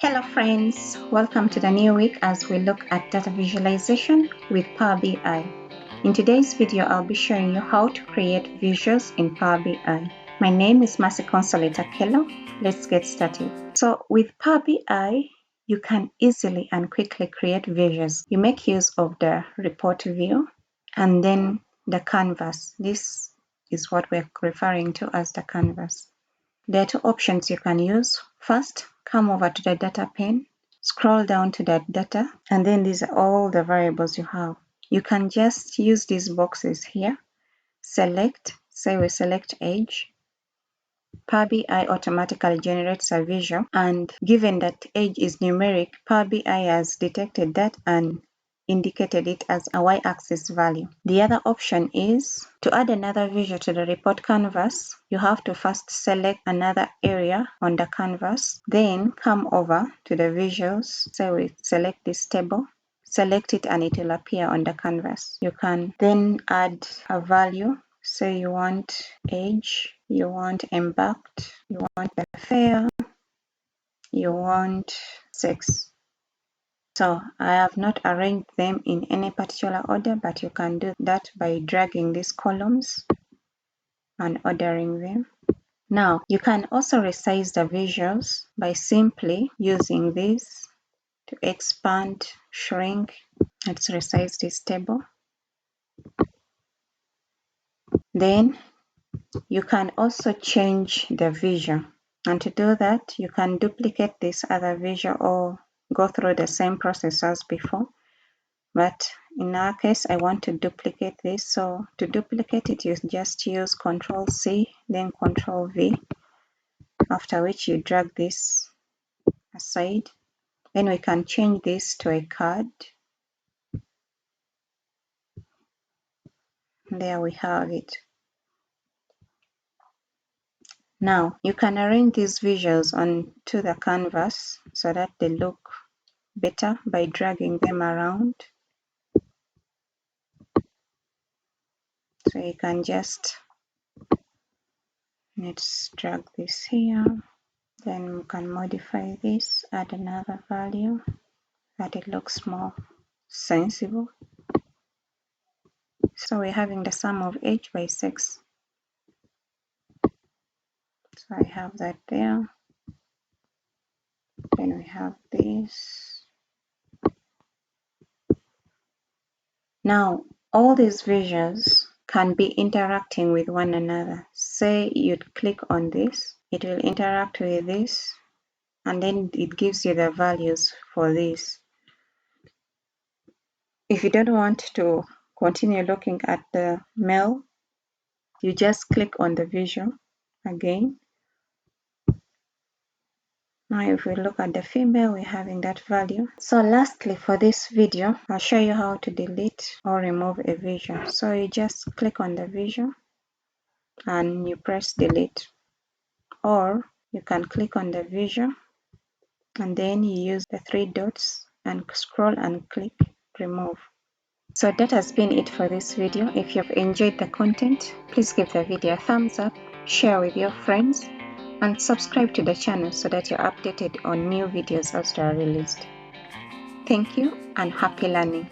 Hello friends, welcome to the new week as we look at data visualization with Power BI. In today's video, I'll be showing you how to create visuals in Power BI. My name is Mercy Consolata Kello. Let's get started. So with Power BI, you can easily and quickly create visuals. You make use of the report view and then the canvas. This is what we're referring to as the canvas. There are two options you can use. First, come over to the data pane, scroll down to that data, and then these are all the variables you have. You can just use these boxes here. Select, say we select age. Power BI automatically generates a visual, and given that age is numeric, Power BI has detected that and indicated it as a y-axis value. The other option is to add another visual to the report canvas. You have to first select another area on the canvas, then come over to the visuals. So we select this table, select it, and it will appear on the canvas. You can then add a value. Say you want age, you want embarked, you want the fair, you want sex. So I have not arranged them in any particular order, but you can do that by dragging these columns and ordering them. Now, you can also resize the visuals by simply using this to expand, shrink. Let's resize this table. Then you can also change the visual. And to do that, you can duplicate this other visual or go through the same process as before. But in our case, I want to duplicate this. So to duplicate it, you just use Ctrl C, then Ctrl V, after which you drag this aside. Then we can change this to a card. There we have it. Now you can arrange these visuals onto the canvas so that they look better by dragging them around. So you can just, let's drag this here. Then we can modify this, add another value that it looks more sensible. So we're having the sum of age by sex. So I have that there. Then we have this. Now, all these visuals can be interacting with one another. Say you'd click on this, it will interact with this, and then it gives you the values for this. If you don't want to continue looking at the male, you just click on the visual again. Now if we look at the female, we're having that value. So lastly, for this video, I'll show you how to delete or remove a visual. So you just click on the visual and you press delete. Or you can click on the visual and then you use the three dots and scroll and click remove. So that has been it for this video. If you've enjoyed the content, please give the video a thumbs up, share with your friends, and subscribe to the channel so that you're updated on new videos as they are released. Thank you and happy learning.